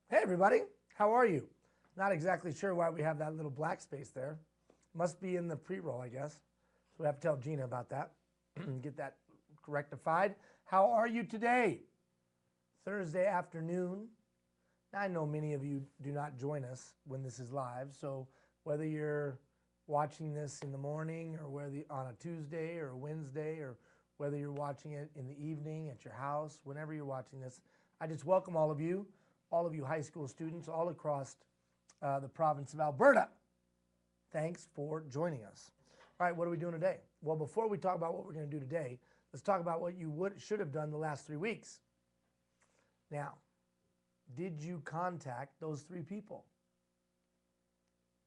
Hey everybody, how are you? Not exactly sure why we have that little black space there. Must be in the pre-roll, I guess. So we have to tell Gina about that and get that rectified. How are you today? Thursday afternoon. Now, I know many of you do not join us when this is live, so whether you're watching this in the morning or whether on a Tuesday or a Wednesday or whether you're watching it in the evening at your house, whenever you're watching this, I just welcome all of you high school students all across the province of Alberta. Thanks for joining us. All right, what are we doing today? Well, before we talk about what we're going to do today, let's talk about what you should have done the last 3 weeks. Now, did you contact those 3 people?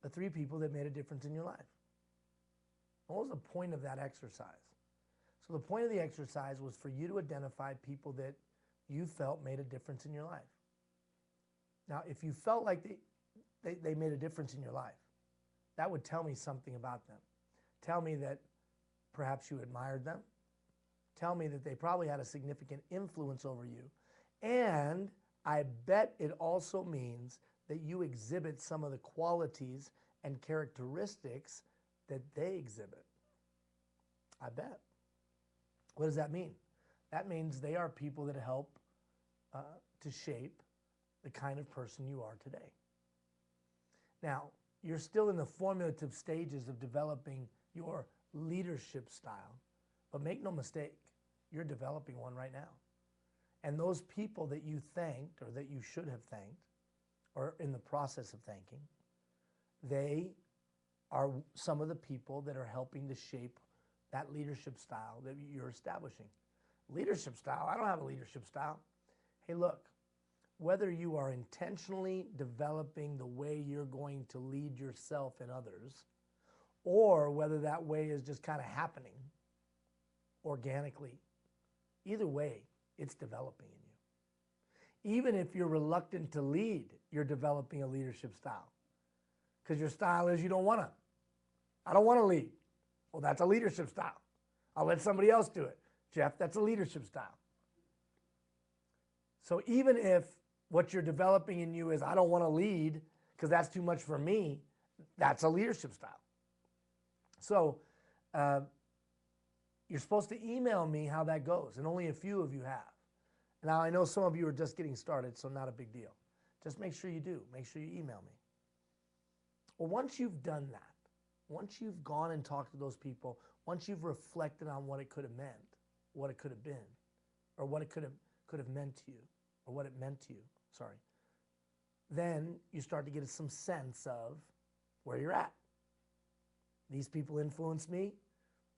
The 3 people that made a difference in your life. What was the point of that exercise? So the point of the exercise was for you to identify people that you felt made a difference in your life. Now, if you felt like they made a difference in your life, that would tell me something about them. Tell me that perhaps you admired them. Tell me that they probably had a significant influence over you. And I bet it also means that you exhibit some of the qualities and characteristics that they exhibit. I bet. What does that mean? That means they are people that help to shape the kind of person you are today. Now, you're still in the formative stages of developing your leadership style, but make no mistake, you're developing one right now. And those people that you thanked or that you should have thanked or in the process of thanking, they are some of the people that are helping to shape that leadership style that you're establishing. Leadership style, I don't have a leadership style. Hey, look, whether you are intentionally developing the way you're going to lead yourself and others, or whether that way is just kind of happening organically, either way, it's developing in you. Even if you're reluctant to lead, you're developing a leadership style. Because your style is you don't want to. I don't want to lead. Well, that's a leadership style. I'll let somebody else do it. Jeff, that's a leadership style. So even if what you're developing in you is I don't want to lead because that's too much for me, that's a leadership style. So you're supposed to email me how that goes, and only a few of you have. Now, I know some of you are just getting started, so not a big deal. Just make sure you do. Make sure you email me. Well, once you've done that, once you've gone and talked to those people, once you've reflected on what it could have meant, what it could have been, or what it could have meant to you, or what it meant to you, then you start to get some sense of where you're at. These people influence me.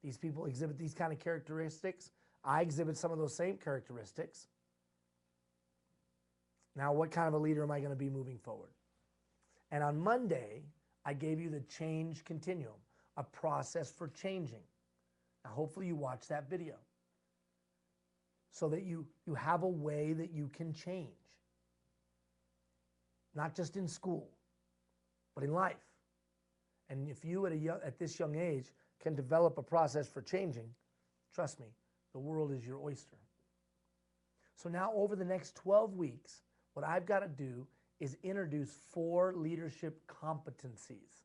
These people exhibit these kind of characteristics. I exhibit some of those same characteristics. Now, what kind of a leader am I going to be moving forward? And on Monday, I gave you the change continuum, a process for changing. Now, hopefully you watch that video so that you have a way that you can change. Not just in school, but in life. And if you at this young age can develop a process for changing, trust me, the world is your oyster. So now over the next 12 weeks, what I've got to do is introduce 4 leadership competencies.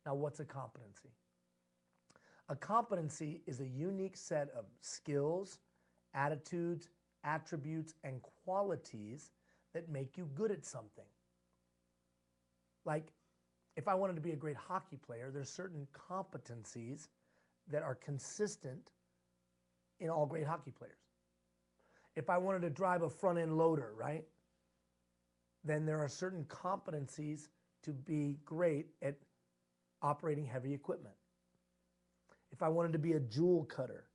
Now, what's a competency? A competency is a unique set of skills, attitudes, attributes, and qualities that make you good at something. Like, if I wanted to be a great hockey player, there's certain competencies that are consistent in all great hockey players. If I wanted to drive a front-end loader, right, then there are certain competencies to be great at operating heavy equipment. If I wanted to be a jewel cutter,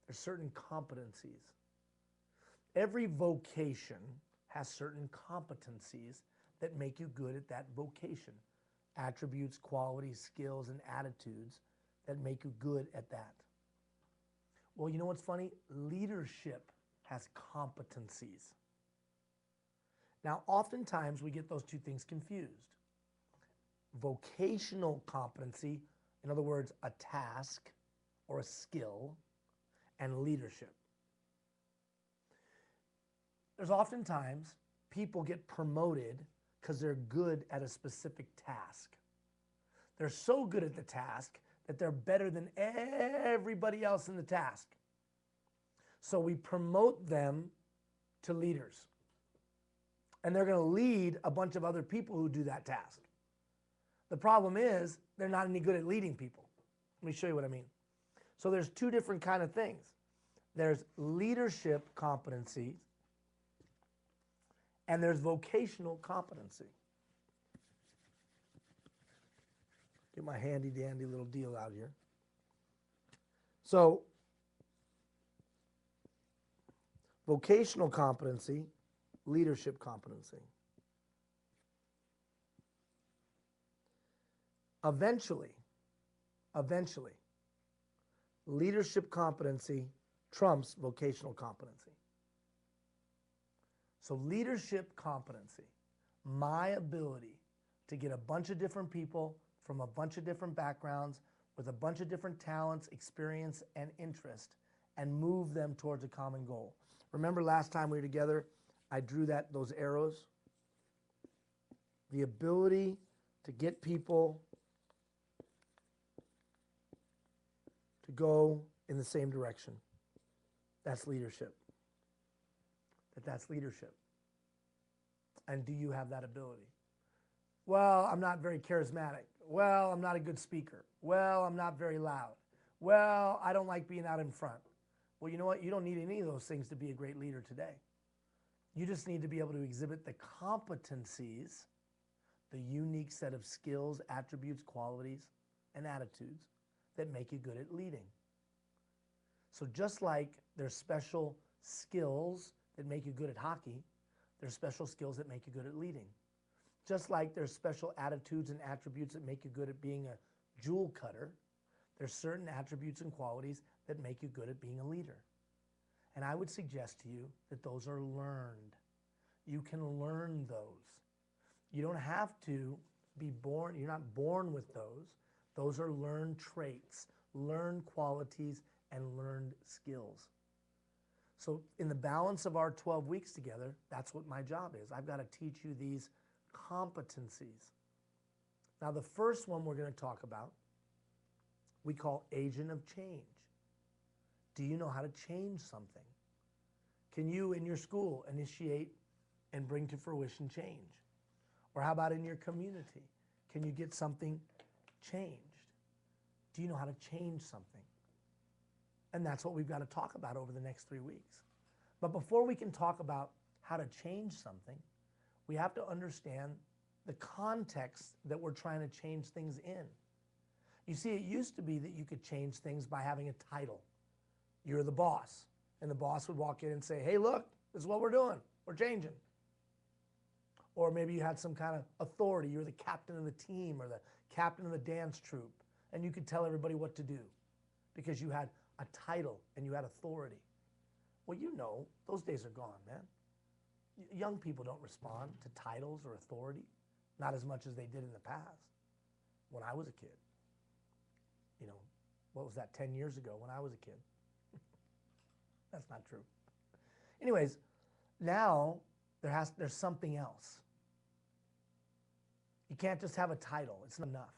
there's certain competencies. Every vocation has certain competencies that make you good at that vocation. Attributes, qualities, skills, and attitudes that make you good at that. Well, you know what's funny? Leadership has competencies. Now, oftentimes we get those two things confused. Vocational competency, in other words, a task or a skill, and leadership. There's oftentimes people get promoted because they're good at a specific task. They're so good at the task that they're better than everybody else in the task. So we promote them to leaders. And they're going to lead a bunch of other people who do that task. The problem is they're not any good at leading people. Let me show you what I mean. So there's two different kind of things. There's leadership competencies and there's vocational competency. Get my handy dandy little deal out here. So vocational competency, leadership competency. Eventually, leadership competency trumps vocational competency. So leadership competency, my ability to get a bunch of different people from a bunch of different backgrounds with a bunch of different talents, experience, and interest, and move them towards a common goal. Remember last time we were together, I drew those arrows? The ability to get people to go in the same direction. That's leadership. That's leadership. And do you have that ability? Well, I'm not very charismatic. Well, I'm not a good speaker. Well, I'm not very loud. Well, I don't like being out in front. Well, you know what? You don't need any of those things to be a great leader today. You just need to be able to exhibit the competencies, the unique set of skills, attributes, qualities, and attitudes that make you good at leading. So just like there's special skills that make you good at hockey, there's special skills that make you good at leading. Just like there's special attitudes and attributes that make you good at being a jewel cutter, there's certain attributes and qualities that make you good at being a leader. And I would suggest to you that those are learned. You can learn those. You don't have to be born, you're not born with those. Those are learned traits, learned qualities, and learned skills. So in the balance of our 12 weeks together, that's what my job is. I've got to teach you these competencies. Now the first one we're going to talk about, we call agent of change. Do you know how to change something? Can you in your school initiate and bring to fruition change? Or how about in your community? Can you get something changed? Do you know how to change something? And that's what we've got to talk about over the next 3 weeks. But before we can talk about how to change something, we have to understand the context that we're trying to change things in. You see, it used to be that you could change things by having a title. You're the boss. And the boss would walk in and say, hey, look, this is what we're doing. We're changing. Or maybe you had some kind of authority. You're the captain of the team or the captain of the dance troupe. And you could tell everybody what to do because you had a title and you had authority. Well, you know, those days are gone, man. Young people don't respond to titles or authority, not as much as they did in the past when I was a kid. You know, what was that, 10 years ago when I was a kid? That's not true. Anyways, now there's something else. You can't just have a title. It's not enough.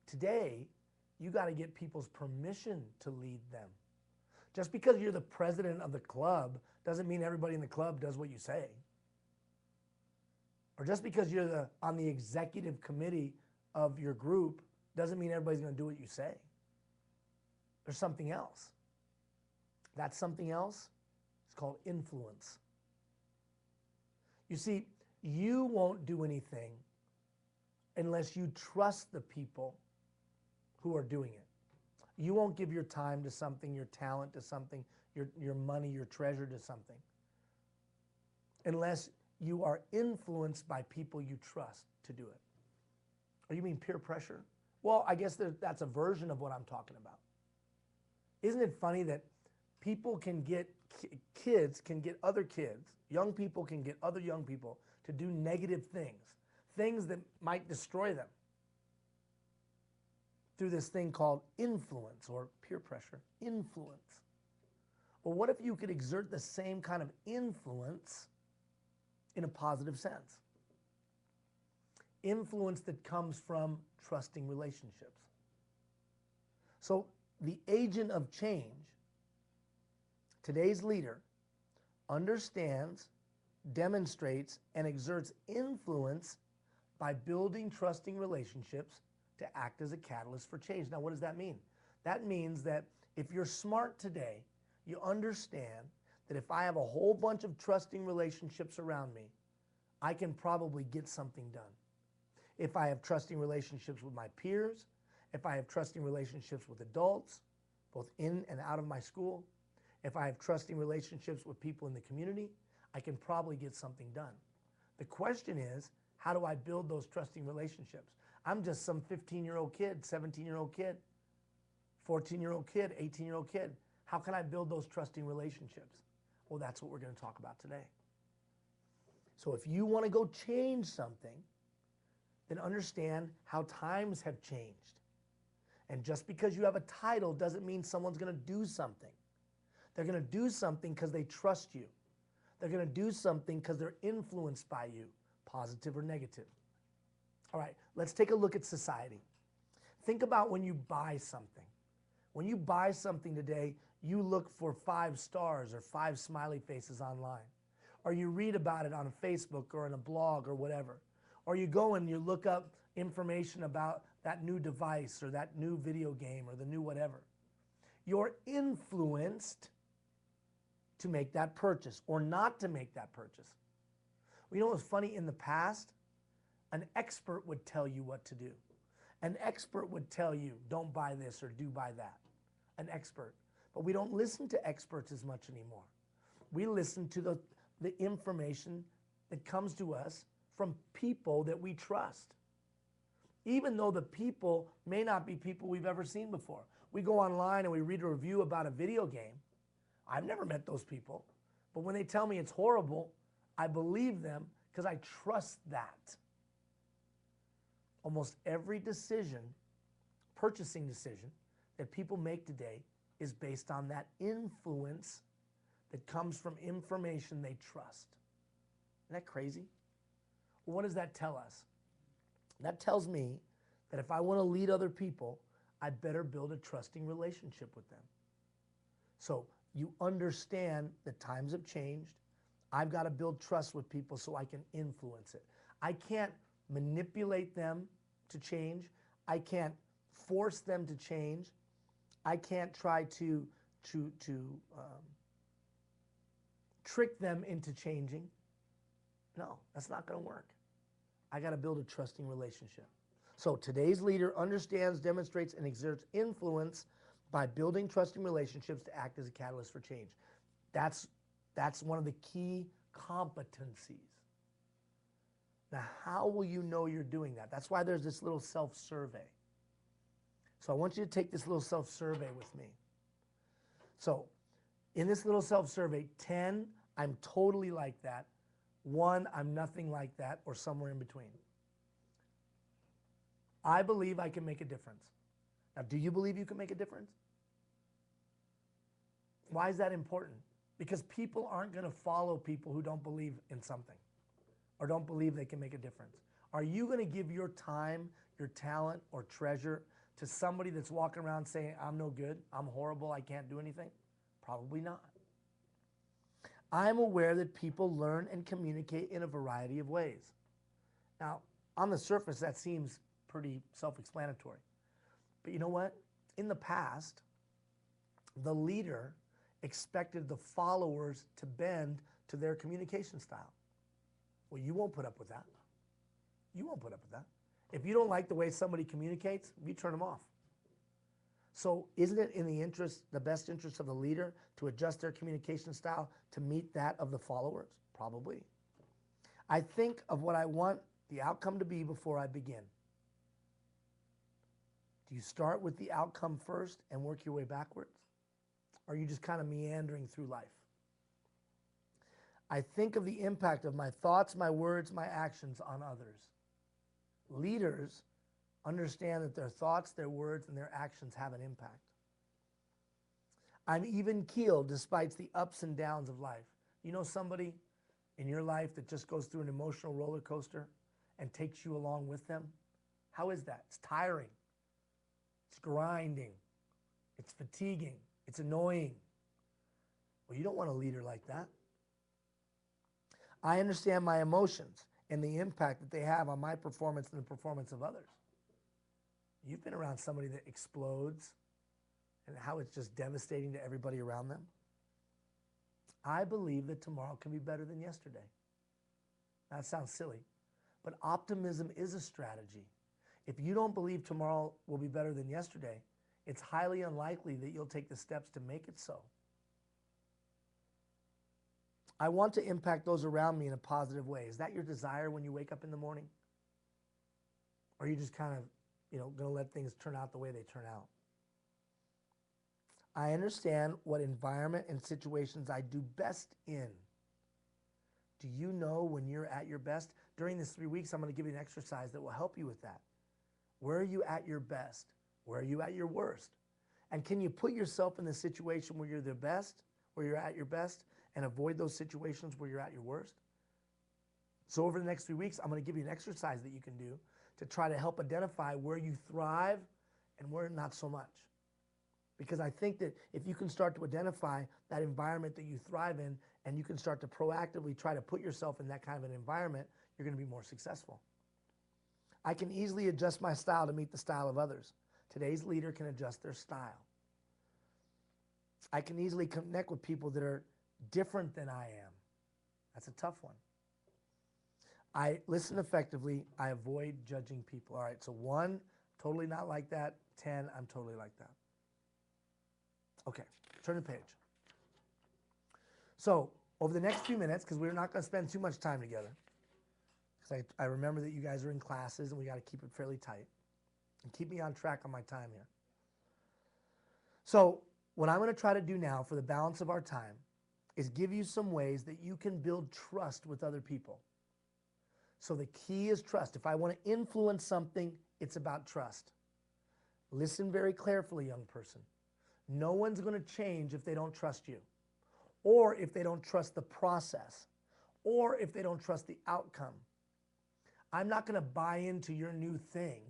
Today, you got to get people's permission to lead them. Just because you're the president of the club doesn't mean everybody in the club does what you say. Or just because you're on the executive committee of your group doesn't mean everybody's going to do what you say. There's something else. That something else is called influence. You see, you won't do anything unless you trust the people who are doing it. You won't give your time to something, your talent to something, your money, your treasure to something, unless you are influenced by people you trust to do it. Or you mean peer pressure? Well, I guess that's a version of what I'm talking about. Isn't it funny that people can get, kids can get other kids, young people can get other young people to do negative things that might destroy them through this thing called influence or peer pressure, influence. Well, what if you could exert the same kind of influence in a positive sense. Influence that comes from trusting relationships. So the agent of change, today's leader, understands, demonstrates, and exerts influence by building trusting relationships to act as a catalyst for change. Now, what does that mean? That means that if you're smart today, you understand that if I have a whole bunch of trusting relationships around me, I can probably get something done. If I have trusting relationships with my peers, if I have trusting relationships with adults, both in and out of my school, if I have trusting relationships with people in the community, I can probably get something done. The question is, how do I build those trusting relationships? I'm just some 15-year-old kid, 17-year-old kid, 14-year-old kid, 18-year-old kid. How can I build those trusting relationships? Well, that's what we're going to talk about today. So if you want to go change something, then understand how times have changed. And just because you have a title doesn't mean someone's going to do something. They're going to do something because they trust you. They're going to do something because they're influenced by you, positive or negative. All right, let's take a look at society. Think about when you buy something. When you buy something today, you look for 5 stars or 5 smiley faces online. Or you read about it on Facebook or in a blog or whatever. Or you go and you look up information about that new device or that new video game or the new whatever. You're influenced to make that purchase or not to make that purchase. Well, you know what's funny? In the past, an expert would tell you what to do. An expert would tell you, don't buy this or do buy that. An expert. But we don't listen to experts as much anymore. We listen to the information that comes to us from people that we trust. Even though the people may not be people we've ever seen before. We go online and we read a review about a video game. I've never met those people. But when they tell me it's horrible, I believe them because I trust that. Almost every decision, purchasing decision, that people make today is based on that influence that comes from information they trust. Isn't that crazy? Well, what does that tell us? That tells me that if I want to lead other people, I better build a trusting relationship with them. So you understand that times have changed. I've got to build trust with people so I can influence it. I can't manipulate them to change. I can't force them to change. I can't try to trick them into changing. No, that's not going to work. I got to build a trusting relationship. So today's leader understands, demonstrates, and exerts influence by building trusting relationships to act as a catalyst for change. That's one of the key competencies. Now, how will you know you're doing that? That's why there's this little self-survey. So I want you to take this little self-survey with me. So in this little self-survey, 10, I'm totally like that. 1, I'm nothing like that, or somewhere in between. I believe I can make a difference. Now, do you believe you can make a difference? Why is that important? Because people aren't going to follow people who don't believe in something or don't believe they can make a difference. Are you going to give your time, your talent, or treasure to somebody that's walking around saying, I'm no good, I'm horrible, I can't do anything? Probably not. I'm aware that people learn and communicate in a variety of ways. Now, on the surface, that seems pretty self-explanatory. But you know what? In the past, the leader expected the followers to bend to their communication style. Well, you won't put up with that. You won't put up with that. If you don't like the way somebody communicates, you turn them off. So isn't it in the best interest of the leader to adjust their communication style to meet that of the followers? Probably. I think of what I want the outcome to be before I begin. Do you start with the outcome first and work your way backwards? Or are you just kind of meandering through life? I think of the impact of my thoughts, my words, my actions on others. Leaders understand that their thoughts, their words, and their actions have an impact. I'm even keeled despite the ups and downs of life. You know somebody in your life that just goes through an emotional roller coaster and takes you along with them? How is that? It's tiring. It's grinding. It's fatiguing. It's annoying. Well, you don't want a leader like that. I understand my emotions and the impact that they have on my performance and the performance of others. You've been around somebody that explodes and how it's just devastating to everybody around them. I believe that tomorrow can be better than yesterday. That sounds silly, but optimism is a strategy. If you don't believe tomorrow will be better than yesterday, it's highly unlikely that you'll take the steps to make it so. I want to impact those around me in a positive way. Is that your desire when you wake up in the morning? Or are you just kind of, going to let things turn out the way they turn out? I understand what environment and situations I do best in. Do you know when you're at your best? During these 3 weeks, I'm going to give you an exercise that will help you with that. Where are you at your best? Where are you at your worst? And can you put yourself in the situation where you're the best, where you're at your best, and avoid those situations where you're at your worst? So over the next 3 weeks, I'm going to give you an exercise that you can do to try to help identify where you thrive and where not so much. Because I think that if you can start to identify that environment that you thrive in, and you can start to proactively try to put yourself in that kind of an environment, you're going to be more successful. I can easily adjust my style to meet the style of others. Today's leader can adjust their style. I can easily connect with people that are different than I am. That's a tough one. I listen effectively. I avoid judging people. All right, so 1, totally not like that. 10, I'm totally like that. Okay, turn the page. So over the next few minutes, because we're not going to spend too much time together, because I remember that you guys are in classes and we got to keep it fairly tight. And keep me on track on my time here. So what I'm going to try to do now for the balance of our time is give you some ways that you can build trust with other people. So the key is trust. If I want to influence something, it's about trust. Listen very carefully, young person. No one's going to change if they don't trust you, or if they don't trust the process, or if they don't trust the outcome. I'm not going to buy into your new thing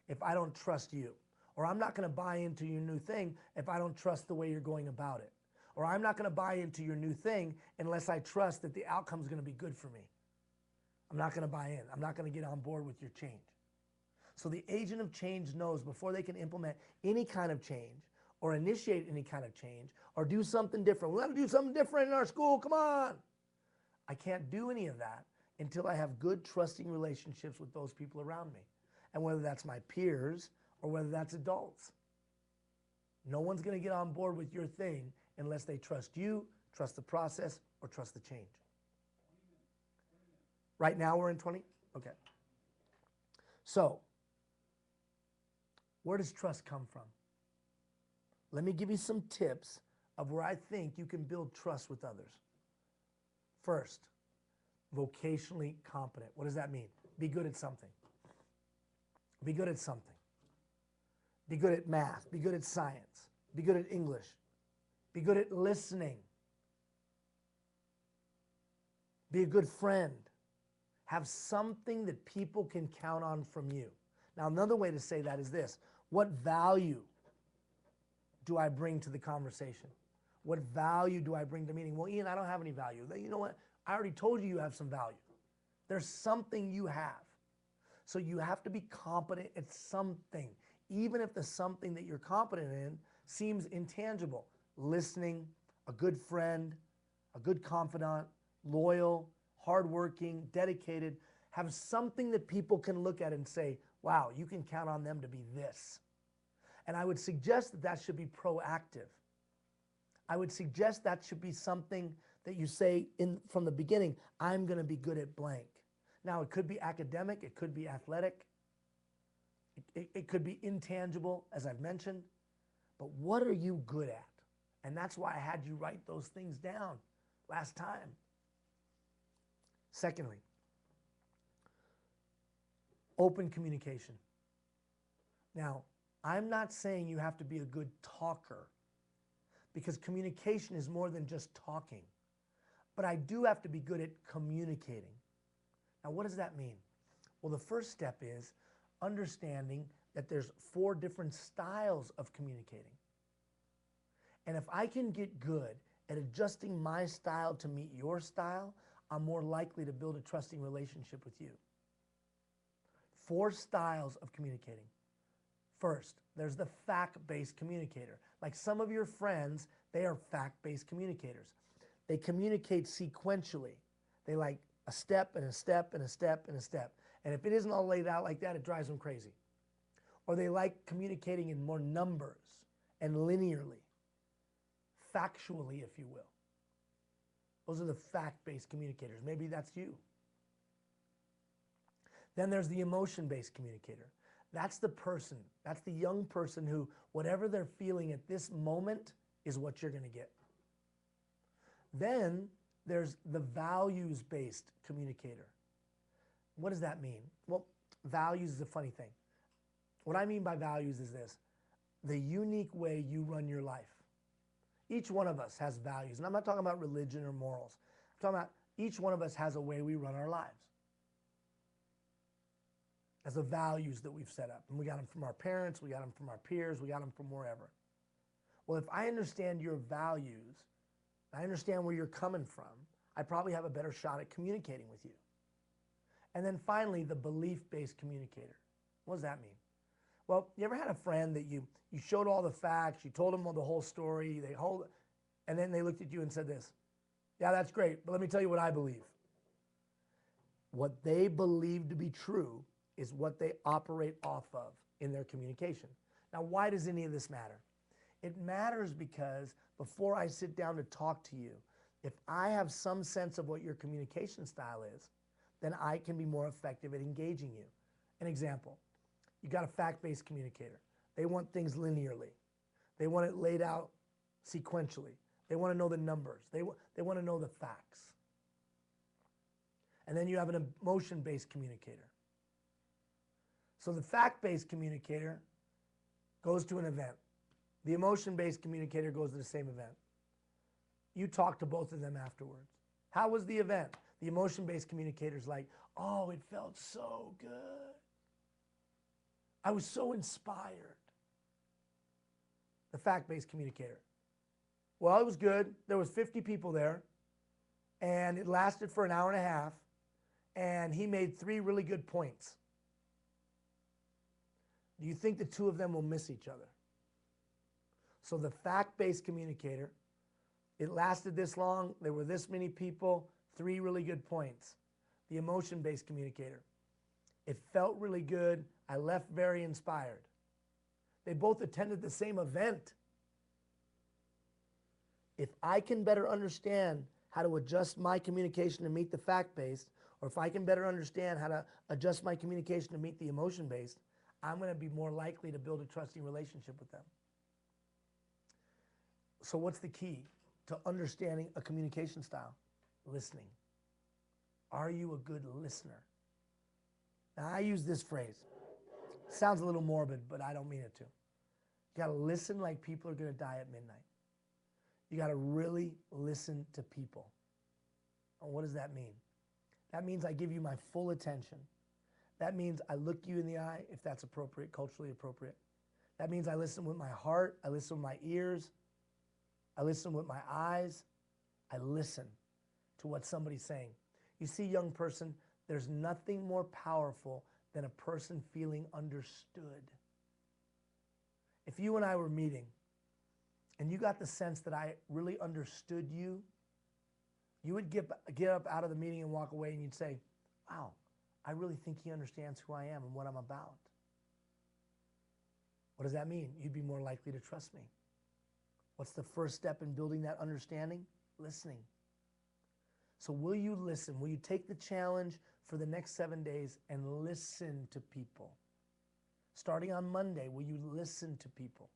if I don't trust you. Or I'm not going to buy into your new thing if I don't trust the way you're going about it. Or I'm not going to buy into your new thing unless I trust that the outcome is going to be good for me. I'm not going to buy in. I'm not going to get on board with your change. So the agent of change knows before they can implement any kind of change or initiate any kind of change or do something different. We want to do something different in our school. Come on. I can't do any of that until I have good, trusting relationships with those people around me. And whether that's my peers or whether that's adults. No one's going to get on board with your thing unless they trust you, trust the process, or trust the change. Right now we're in 20? Okay. So, where does trust come from? Let me give you some tips of where I think you can build trust with others. First, vocationally competent. What does that mean? Be good at something. Be good at something. Be good at math. Be good at science. Be good at English. Be good at listening. Be a good friend. Have something that people can count on from you. Now, another way to say that is this. What value do I bring to the conversation? What value do I bring to the meeting? Well, Ian, I don't have any value. You know what? I already told you you have some value. There's something you have. So you have to be competent at something, even if the something that you're competent in seems intangible. Listening, a good friend, a good confidant, loyal, hardworking, dedicated. Have something that people can look at and say, wow, you can count on them to be this. And I would suggest that that should be proactive. I would suggest that should be something that you say from the beginning, I'm going to be good at blank. Now, it could be academic, it could be athletic, it could be intangible, as I've mentioned, but what are you good at? And that's why I had you write those things down last time. Secondly, open communication. Now, I'm not saying you have to be a good talker, because communication is more than just talking. but I do have to be good at communicating. Now, what does that mean? Well, the first step is understanding that there's 4 different styles of communicating. And if I can get good at adjusting my style to meet your style, I'm more likely to build a trusting relationship with you. 4 styles of communicating. First, there's the fact-based communicator. Like some of your friends, they are fact-based communicators. They communicate sequentially. They like a step and a step and a step and a step. And if it isn't all laid out like that, it drives them crazy. Or they like communicating in more numbers and linearly, factually, if you will. Those are the fact-based communicators. Maybe that's you. Then there's the emotion-based communicator. That's the person, that's the young person who, whatever they're feeling at this moment is what you're going to get. Then there's the values-based communicator. What does that mean? Well, values is a funny thing. What I mean by values is this: the unique way you run your life. Each one of us has values. And I'm not talking about religion or morals. I'm talking about each one of us has a way we run our lives. As the values that we've set up. And we got them from our parents, we got them from our peers, we got them from wherever. Well, if I understand your values, I understand where you're coming from, I probably have a better shot at communicating with you. And then finally, the belief-based communicator. What does that mean? Well, you ever had a friend that you showed all the facts, you told them the whole story, and then they looked at you and said this: yeah, that's great, but let me tell you what I believe. What they believe to be true is what they operate off of in their communication. Now, why does any of this matter? It matters because before I sit down to talk to you, if I have some sense of what your communication style is, then I can be more effective at engaging you. An example, you got a fact-based communicator. They want things linearly. They want it laid out sequentially. They want to know the numbers. They want to know the facts. And then you have an emotion-based communicator. So the fact-based communicator goes to an event. The emotion-based communicator goes to the same event. You talk to both of them afterwards. How was the event? The emotion-based communicator's like, oh, it felt so good. I was so inspired. The fact-based communicator. Well, it was good. There was 50 people there, and it lasted for an hour and a half, and he made 3 really good points. Do you think the 2 of them will miss each other? So the fact-based communicator, it lasted this long, there were this many people, 3 really good points. The emotion-based communicator, it felt really good, I left very inspired. They both attended the same event. If I can better understand how to adjust my communication to meet the fact-based, or if I can better understand how to adjust my communication to meet the emotion-based, I'm going to be more likely to build a trusting relationship with them. So what's the key to understanding a communication style? Listening. Are you a good listener? Now, I use this phrase. It sounds a little morbid, but I don't mean it to. You got to listen like people are going to die at midnight. You got to really listen to people. And what does that mean? That means I give you my full attention. That means I look you in the eye, if that's appropriate, culturally appropriate. That means I listen with my heart, I listen with my ears, I listen with my eyes, I listen to what somebody's saying. You see, young person, there's nothing more powerful than a person feeling understood. If you and I were meeting, and you got the sense that I really understood you, you would get up out of the meeting and walk away and you'd say, wow, I really think he understands who I am and what I'm about. What does that mean? You'd be more likely to trust me. What's the first step in building that understanding? Listening. So will you listen? Will you take the challenge for the next 7 days and listen to people? Starting on Monday, will you listen to people?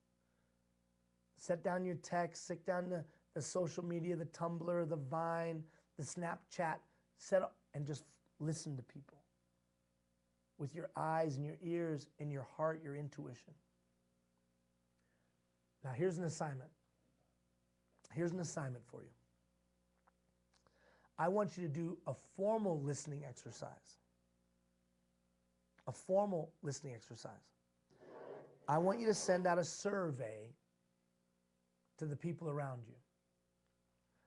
Set down your text, sit down the social media, the Tumblr, the Vine, the Snapchat, set up and just listen to people. With your eyes and your ears and your heart, your intuition. Now here's an assignment. Here's an assignment for you. I want you to do a formal listening exercise. A formal listening exercise. I want you to send out a survey to the people around you.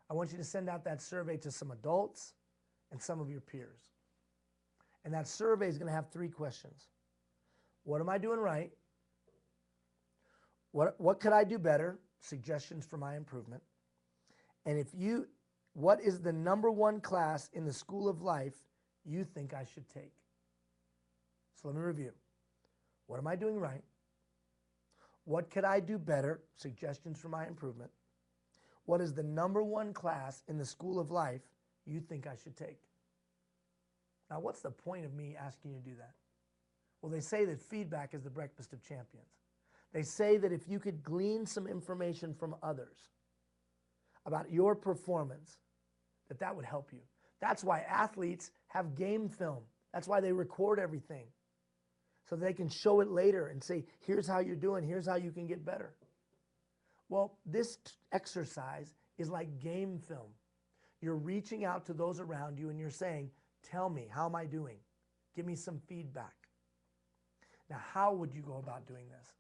I want you to send out that survey to some adults and some of your peers. And that survey is going to have 3 questions. What am I doing right? What could I do better? Suggestions for my improvement. And what is the #1 class in the school of life you think I should take? So let me review. What am I doing right? What could I do better? Suggestions for my improvement. What is the #1 class in the school of life you think I should take? Now, what's the point of me asking you to do that? Well, they say that feedback is the breakfast of champions. They say that if you could glean some information from others about your performance, that would help you. That's why athletes have game film. That's why they record everything, so they can show it later and say, here's how you're doing, here's how you can get better. Well, this exercise is like game film. You're reaching out to those around you and you're saying, tell me, how am I doing? Give me some feedback. Now, how would you go about doing this?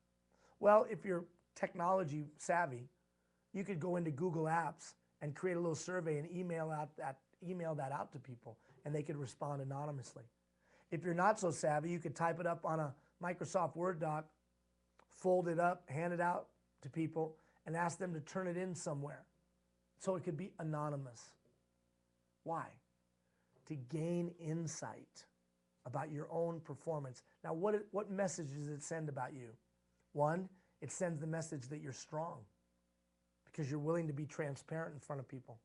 Well, if you're technology savvy, you could go into Google Apps and create a little survey and email that out to people, and they could respond anonymously. If you're not so savvy, you could type it up on a Microsoft Word doc, fold it up, hand it out to people, and ask them to turn it in somewhere. So it could be anonymous. Why? To gain insight about your own performance. Now, what message does it send about you? 1, it sends the message that you're strong because you're willing to be transparent in front of people.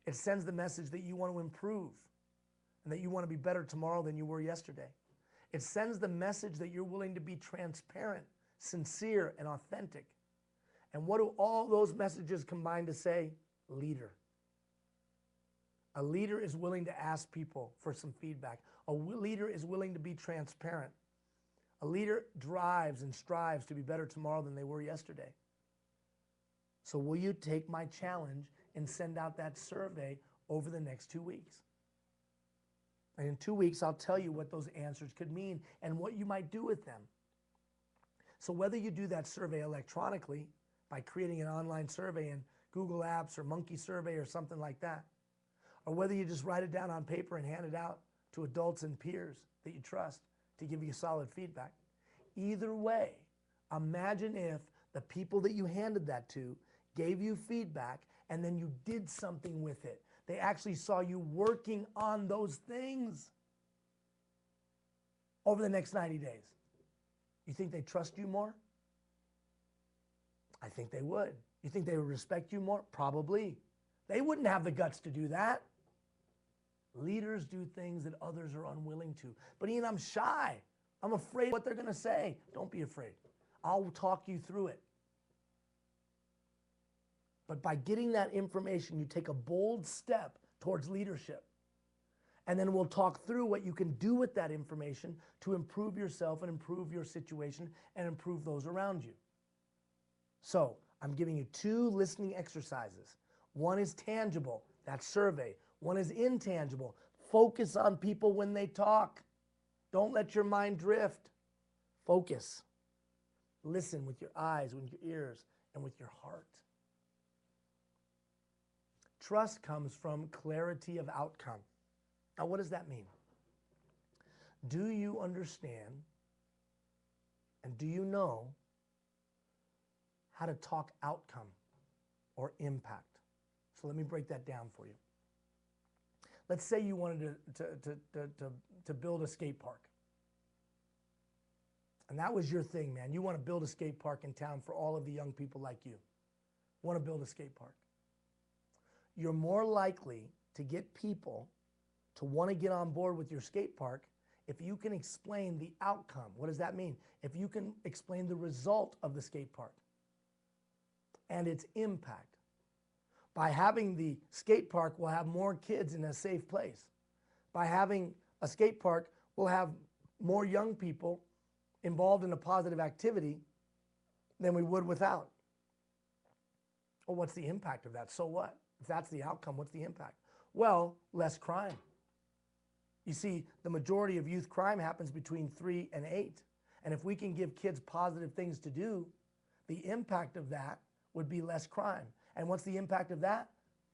It sends the message that you want to improve and that you want to be better tomorrow than you were yesterday. It sends the message that you're willing to be transparent, sincere, and authentic. And what do all those messages combine to say? Leader. A leader is willing to ask people for some feedback. A leader is willing to be transparent. A leader drives and strives to be better tomorrow than they were yesterday. So will you take my challenge and send out that survey over the next 2 weeks? And in 2 weeks, I'll tell you what those answers could mean and what you might do with them. So whether you do that survey electronically by creating an online survey in Google Apps or Monkey Survey or something like that, or whether you just write it down on paper and hand it out to adults and peers that you trust to give you solid feedback. Either way, imagine if the people that you handed that to gave you feedback and then you did something with it. They actually saw you working on those things over the next 90 days. You think they trust you more? I think they would. You think they would respect you more? Probably. They wouldn't have the guts to do that. Leaders do things that others are unwilling to. But Ian, I'm shy. I'm afraid of what they're going to say. Don't be afraid. I'll talk you through it. But by getting that information, you take a bold step towards leadership. And then we'll talk through what you can do with that information to improve yourself and improve your situation and improve those around you. So I'm giving you 2 listening exercises. One is tangible, that's survey. One is intangible. Focus on people when they talk. Don't let your mind drift. Focus. Listen with your eyes, with your ears, and with your heart. Trust comes from clarity of outcome. Now, what does that mean? Do you understand and do you know how to talk outcome or impact? So let me break that down for you. Let's say you wanted to build a skate park. And that was your thing, man. You want to build a skate park in town for all of the young people like you. Want to build a skate park. You're more likely to get people to want to get on board with your skate park if you can explain the outcome. What does that mean? If you can explain the result of the skate park and its impact. By having the skate park, we'll have more kids in a safe place. By having a skate park, we'll have more young people involved in a positive activity than we would without. Well, what's the impact of that? So what? If that's the outcome, what's the impact? Well, less crime. You see, the majority of youth crime happens between 3 and 8. And if we can give kids positive things to do, the impact of that would be less crime. And what's the impact of that?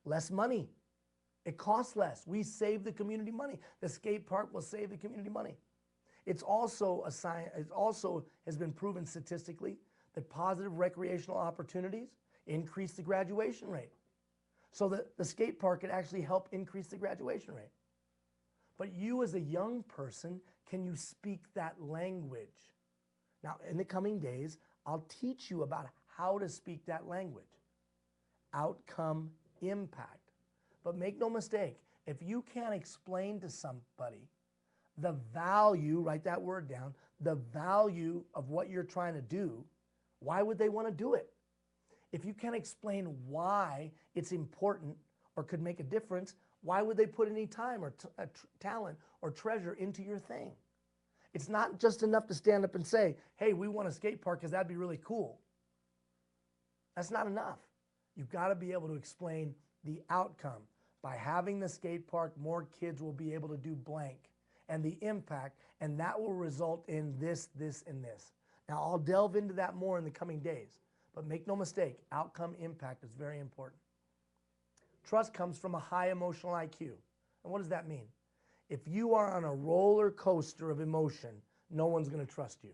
Less money. It costs less. We save the community money. The skate park will save the community money. It's also a science, it also has been proven statistically that positive recreational opportunities increase the graduation rate. So the skate park could actually help increase the graduation rate. But you as a young person, can you speak that language? Now, in the coming days, I'll teach you about how to speak that language. Outcome, impact. But make no mistake, if you can't explain to somebody the value, write that word down, the value of what you're trying to do, why would they want to do it? If you can't explain why it's important or could make a difference, why would they put any time or talent or treasure into your thing? It's not just enough to stand up and say, hey, we want a skate park because that'd be really cool. That's not enough. You've got to be able to explain the outcome. By having the skate park, more kids will be able to do blank, and the impact, and that will result in this, this, and this. Now, I'll delve into that more in the coming days, but make no mistake, outcome impact is very important. Trust comes from a high emotional IQ. And what does that mean? If you are on a roller coaster of emotion, no one's going to trust you.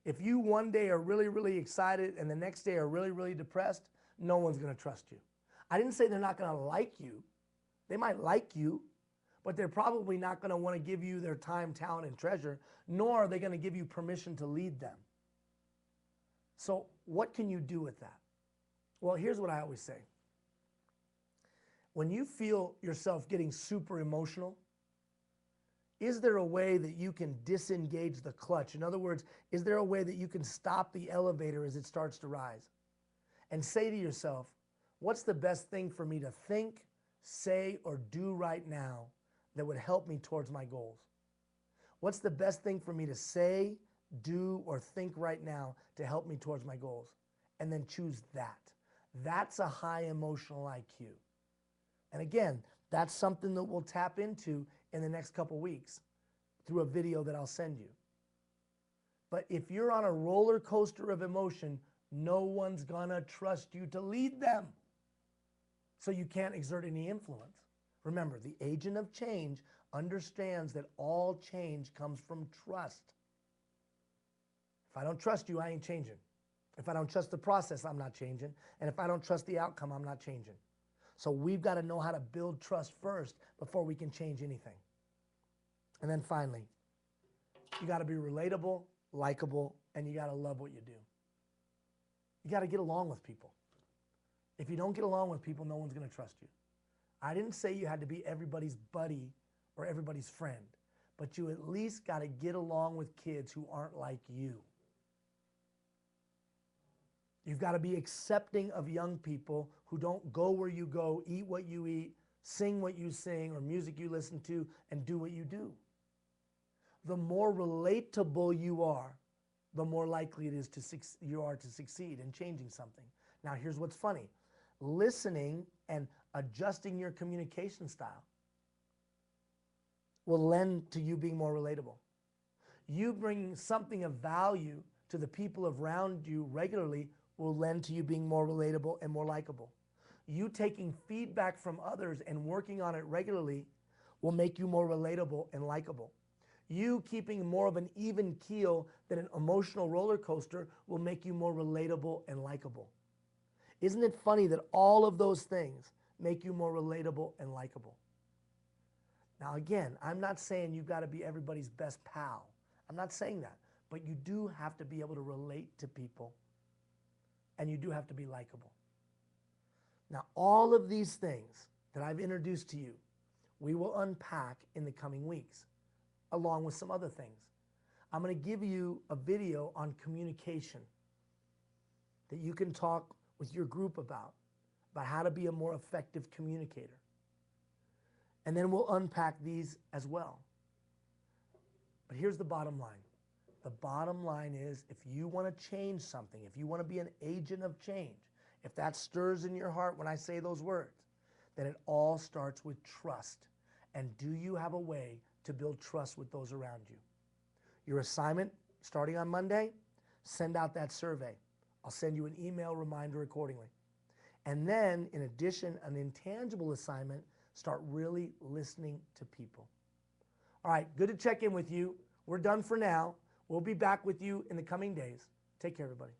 If you one day are really, really excited and the next day are really, really depressed, no one's going to trust you. I didn't say they're not going to like you. They might like you, but they're probably not going to want to give you their time, talent, and treasure, nor are they going to give you permission to lead them. So what can you do with that? Well, here's what I always say. When you feel yourself getting super emotional, is there a way that you can disengage the clutch? In other words, is there a way that you can stop the elevator as it starts to rise? And say to yourself, what's the best thing for me to think, say, or do right now that would help me towards my goals? What's the best thing for me to say, do, or think right now to help me towards my goals? And then choose that. That's a high emotional IQ. And again, that's something that we'll tap into in the next couple weeks through a video that I'll send you. But if you're on a roller coaster of emotion, no one's gonna trust you to lead them. So you can't exert any influence. Remember, the agent of change understands that all change comes from trust. If I don't trust you, I ain't changing. If I don't trust the process, I'm not changing. And if I don't trust the outcome, I'm not changing. So we've got to know how to build trust first before we can change anything. And then finally, you got to be relatable, likable, and you got to love what you do. You got to get along with people. If you don't get along with people, no one's going to trust you. I didn't say you had to be everybody's buddy or everybody's friend, but you at least got to get along with kids who aren't like you. You've got to be accepting of young people who don't go where you go, eat what you eat, sing what you sing, or music you listen to, and do what you do. The more relatable you are, the more likely it is you are to succeed in changing something. Now, here's what's funny. Listening and adjusting your communication style will lend to you being more relatable. You bringing something of value to the people around you regularly will lend to you being more relatable and more likable. You taking feedback from others and working on it regularly will make you more relatable and likable. You keeping more of an even keel than an emotional roller coaster will make you more relatable and likable. Isn't it funny that all of those things make you more relatable and likable? Now again, I'm not saying you've got to be everybody's best pal. I'm not saying that. But you do have to be able to relate to people, and you do have to be likable. Now, all of these things that I've introduced to you, we will unpack in the coming weeks, along with some other things. I'm going to give you a video on communication that you can talk with your group about how to be a more effective communicator. And then we'll unpack these as well. But here's the bottom line. The bottom line is, if you want to change something, if you want to be an agent of change, if that stirs in your heart when I say those words, then it all starts with trust. And do you have a way to build trust with those around you? Your assignment, starting on Monday, send out that survey. I'll send you an email reminder accordingly. And then, in addition, an intangible assignment, start really listening to people. All right, good to check in with you. We're done for now. We'll be back with you in the coming days. Take care, everybody.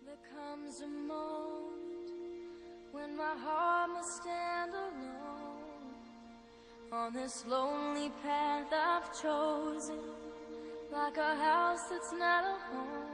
There comes a moment when my heart must stand alone on this lonely path I've chosen, like a house that's not a home.